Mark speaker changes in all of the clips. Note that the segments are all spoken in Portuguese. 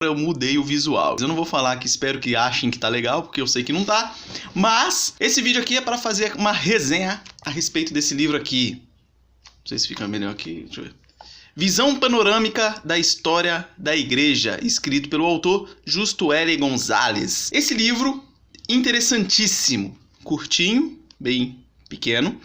Speaker 1: eu mudei o visual. Eu não vou falar que espero que achem que tá legal, porque eu sei que não tá. Mas esse vídeo aqui é para fazer uma resenha a respeito desse livro aqui. Não sei se fica melhor aqui. Deixa eu ver. Visão panorâmica da história da igreja, escrito pelo autor Justo L. Gonzalez. Esse livro, interessantíssimo, curtinho, bem pequeno,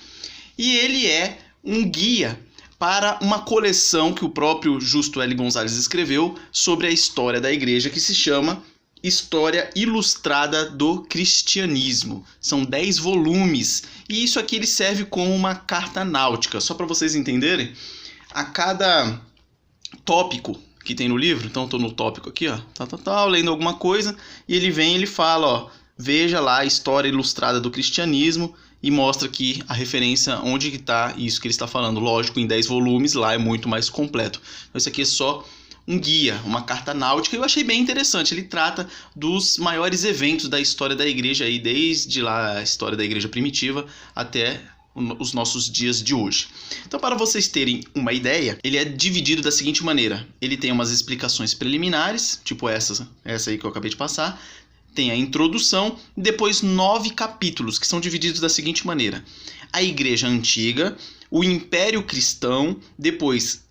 Speaker 1: e ele é um guia para uma coleção que o próprio Justo L. Gonzalez escreveu sobre a história da igreja, que se chama História Ilustrada do Cristianismo. São 10 volumes, e isso aqui ele serve como uma carta náutica. Só para vocês entenderem, a cada tópico que tem no livro, então estou no tópico aqui, ó, lendo alguma coisa, e ele vem e ele fala, ó, veja lá a História Ilustrada do Cristianismo, e mostra aqui a referência onde que está isso que ele está falando. Lógico, em 10 volumes, lá é muito mais completo. Então isso aqui é só um guia, uma carta náutica, eu achei bem interessante. Ele trata dos maiores eventos da história da igreja, aí, desde lá a história da igreja primitiva até os nossos dias de hoje. Então, para vocês terem uma ideia, ele é dividido da seguinte maneira. Ele tem umas explicações preliminares, tipo essa aí que eu acabei de passar. Tem a introdução e depois 9 capítulos, que são divididos da seguinte maneira. A Igreja Antiga, o Império Cristão, depois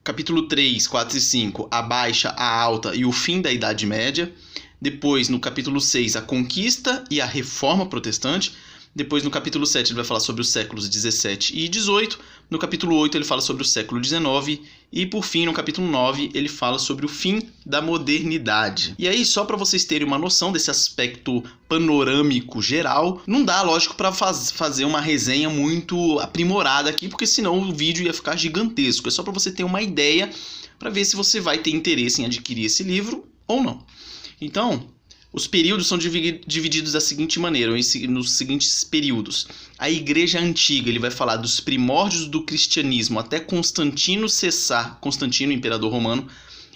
Speaker 1: capítulo 3, 4 e 5, a Baixa, a Alta e o Fim da Idade Média. Depois, no capítulo 6, a Conquista e a Reforma Protestante. Depois, no capítulo 7, ele vai falar sobre os séculos 17 e 18. No capítulo 8, ele fala sobre o século 19. E, por fim, no capítulo 9, ele fala sobre o fim da modernidade. E aí, só para vocês terem uma noção desse aspecto panorâmico geral, não dá, lógico, para fazer uma resenha muito aprimorada aqui, porque senão o vídeo ia ficar gigantesco. É só para você ter uma ideia, para ver se você vai ter interesse em adquirir esse livro ou não. Então, os períodos são divididos da seguinte maneira, nos seguintes períodos. A Igreja Antiga, ele vai falar dos primórdios do cristianismo até Constantino cessar, Constantino, imperador romano,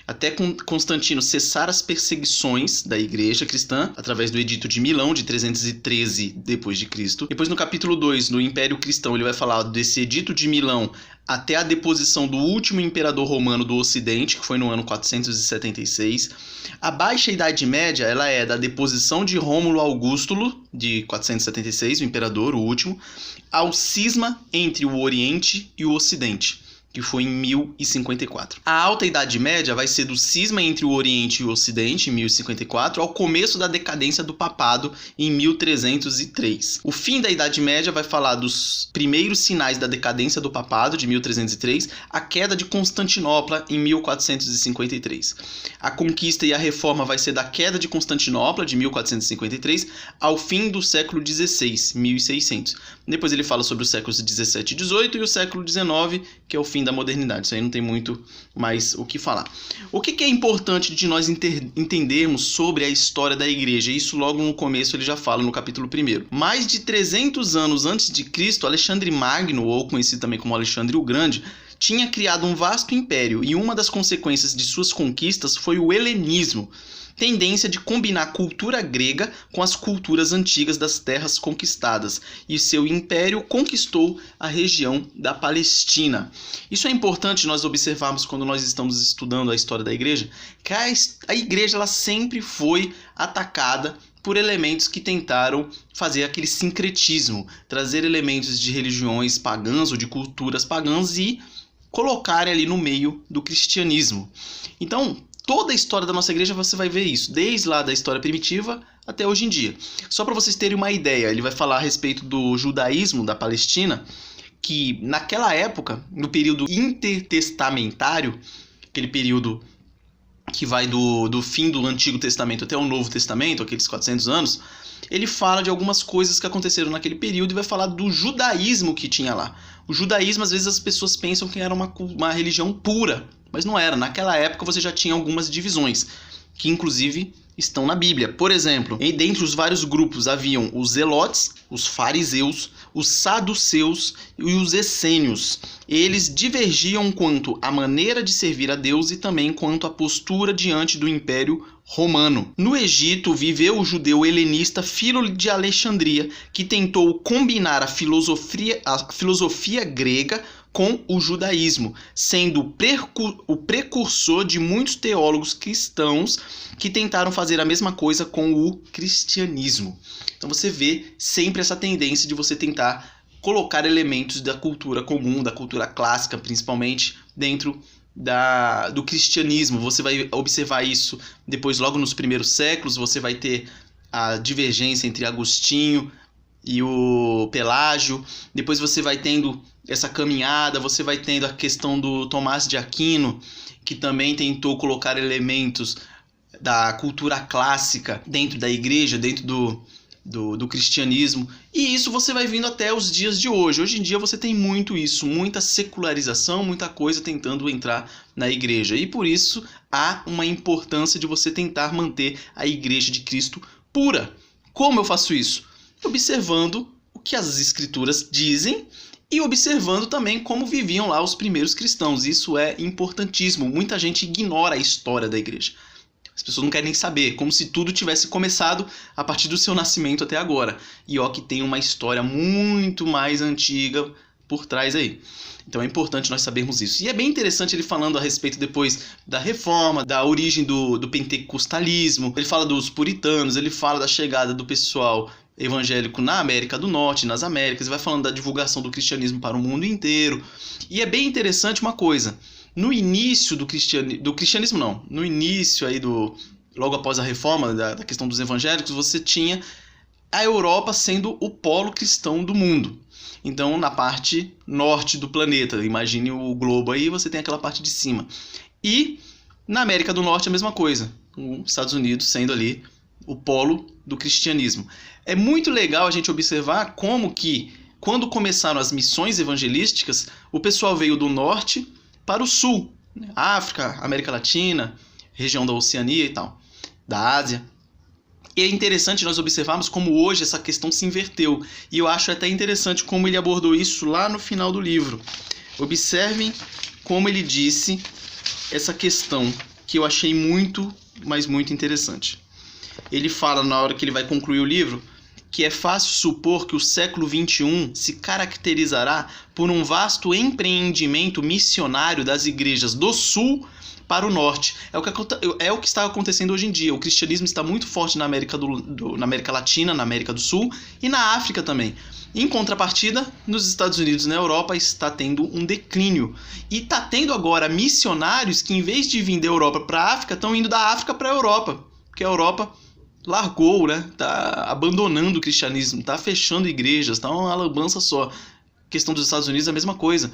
Speaker 1: até Constantino cessar as perseguições da igreja cristã, através do Edito de Milão, de 313 d.C. Depois, no capítulo 2, no Império Cristão, ele vai falar desse Edito de Milão até a deposição do último imperador romano do Ocidente, que foi no ano 476. A Baixa Idade Média, ela é da deposição de Rômulo Augusto, de 476, o imperador, o último, ao cisma entre o Oriente e o Ocidente, que foi em 1054. A Alta Idade Média vai ser do cisma entre o Oriente e o Ocidente, em 1054, ao começo da decadência do papado, em 1303. O fim da Idade Média vai falar dos primeiros sinais da decadência do papado, de 1303, a queda de Constantinopla, em 1453. A Conquista e a Reforma vai ser da queda de Constantinopla, de 1453, ao fim do século XVI, 1600. Depois ele fala sobre os séculos 17 e 18 e o século 19, que é o fim da modernidade. Isso aí não tem muito mais o que falar. O que é importante de nós entendermos sobre a história da igreja? Isso logo no começo ele já fala no capítulo 1. Mais de 300 anos antes de Cristo, Alexandre Magno, ou conhecido também como Alexandre o Grande, tinha criado um vasto império, e uma das consequências de suas conquistas foi o helenismo, tendência de combinar a cultura grega com as culturas antigas das terras conquistadas, e seu império conquistou a região da Palestina. Isso é importante nós observarmos quando nós estamos estudando a história da igreja, que a igreja ela sempre foi atacada por elementos que tentaram fazer aquele sincretismo, trazer elementos de religiões pagãs ou de culturas pagãs e colocar ali no meio do cristianismo. Então, toda a história da nossa igreja você vai ver isso, desde lá da história primitiva até hoje em dia. Só para vocês terem uma ideia, ele vai falar a respeito do judaísmo da Palestina, que naquela época, no período intertestamentário, aquele período que vai do fim do Antigo Testamento até o Novo Testamento, aqueles 400 anos, ele fala de algumas coisas que aconteceram naquele período e vai falar do judaísmo que tinha lá. O judaísmo, às vezes as pessoas pensam que era uma religião pura, mas não era. Naquela época você já tinha algumas divisões, que inclusive estão na Bíblia. Por exemplo, dentre os vários grupos haviam os zelotes, os fariseus, os saduceus e os essênios. Eles divergiam quanto à maneira de servir a Deus e também quanto à postura diante do Império Romano. No Egito viveu o judeu helenista Filo de Alexandria, que tentou combinar a filosofia grega com o judaísmo, sendo o precursor de muitos teólogos cristãos que tentaram fazer a mesma coisa com o cristianismo. Então você vê sempre essa tendência de você tentar colocar elementos da cultura comum, da cultura clássica principalmente, dentro do cristianismo. Você vai observar isso depois, logo nos primeiros séculos, você vai ter a divergência entre Agostinho e o Pelágio. Depois você vai tendo essa caminhada, você vai tendo a questão do Tomás de Aquino, que também tentou colocar elementos da cultura clássica dentro da igreja, dentro do cristianismo, e isso você vai vindo até os dias de hoje. Hoje em dia você tem muito isso, muita secularização, muita coisa tentando entrar na igreja, e por isso há uma importância de você tentar manter a igreja de Cristo pura. Como eu faço isso? Observando o que as escrituras dizem e observando também como viviam lá os primeiros cristãos. Isso é importantíssimo. Muita gente ignora a história da igreja. As pessoas não querem nem saber, como se tudo tivesse começado a partir do seu nascimento até agora. E ó, que tem uma história muito mais antiga por trás aí. Então é importante nós sabermos isso. E é bem interessante ele falando a respeito depois da reforma, da origem do pentecostalismo. Ele fala dos puritanos, ele fala da chegada do pessoal evangélico na América do Norte, nas Américas. Ele vai falando da divulgação do cristianismo para o mundo inteiro. E é bem interessante uma coisa. No início do cristianismo não, no início aí logo após a reforma da questão dos evangélicos, você tinha a Europa sendo o polo cristão do mundo. Então, na parte norte do planeta, imagine o globo aí, você tem aquela parte de cima. E na América do Norte a mesma coisa, os Estados Unidos sendo ali o polo do cristianismo. É muito legal a gente observar como que, quando começaram as missões evangelísticas, o pessoal veio do norte para o sul, África, América Latina, região da Oceania e tal, da Ásia. E é interessante nós observarmos como hoje essa questão se inverteu. E eu acho até interessante como ele abordou isso lá no final do livro. Observem como ele disse essa questão, que eu achei muito, mas muito interessante. Ele fala, na hora que ele vai concluir o livro, que é fácil supor que o século XXI se caracterizará por um vasto empreendimento missionário das igrejas do Sul para o Norte. É o que está acontecendo hoje em dia. O cristianismo está muito forte na América Latina, na América do Sul e na África também. Em contrapartida, nos Estados Unidos e na Europa está tendo um declínio. E está tendo agora missionários que, em vez de vir da Europa para a África, estão indo da África para a Europa. Porque a Europa largou, né? Tá abandonando o cristianismo, tá fechando igrejas, tá uma lambança só. A questão dos Estados Unidos é a mesma coisa.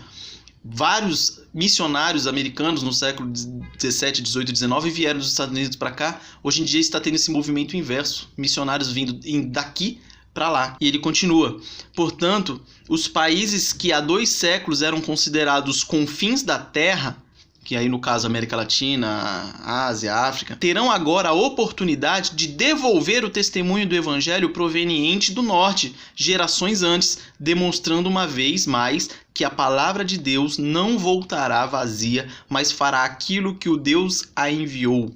Speaker 1: Vários missionários americanos no século 17, 18 e 19 vieram dos Estados Unidos para cá. Hoje em dia está tendo esse movimento inverso, missionários vindo daqui para lá. E ele continua. Portanto, os países que há 2 séculos eram considerados confins da terra, que aí no caso América Latina, Ásia, África, terão agora a oportunidade de devolver o testemunho do evangelho proveniente do norte, gerações antes, demonstrando uma vez mais que a palavra de Deus não voltará vazia, mas fará aquilo que o Deus a enviou.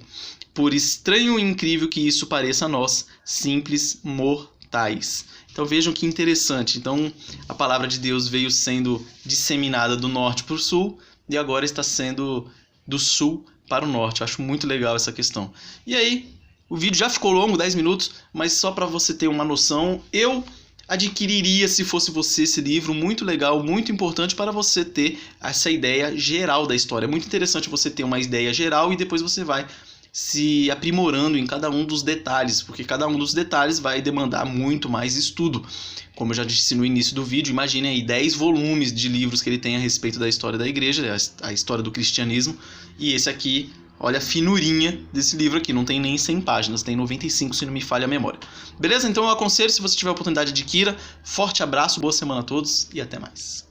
Speaker 1: Por estranho e incrível que isso pareça a nós, simples mortais. Então vejam que interessante. Então a palavra de Deus veio sendo disseminada do norte para o sul, e agora está sendo do sul para o norte. Eu acho muito legal essa questão. E aí, o vídeo já ficou longo, 10 minutos, mas só para você ter uma noção, eu adquiriria, se fosse você, esse livro. Muito legal, muito importante para você ter essa ideia geral da história. É muito interessante você ter uma ideia geral e depois você vai se aprimorando em cada um dos detalhes, porque cada um dos detalhes vai demandar muito mais estudo. Como eu já disse no início do vídeo, imagine aí 10 volumes de livros que ele tem a respeito da história da igreja, a história do cristianismo, e esse aqui, olha a finurinha desse livro aqui, não tem nem 100 páginas, tem 95 se não me falha a memória. Beleza? Então eu aconselho, se você tiver a oportunidade, adquira. Forte abraço, boa semana a todos e até mais.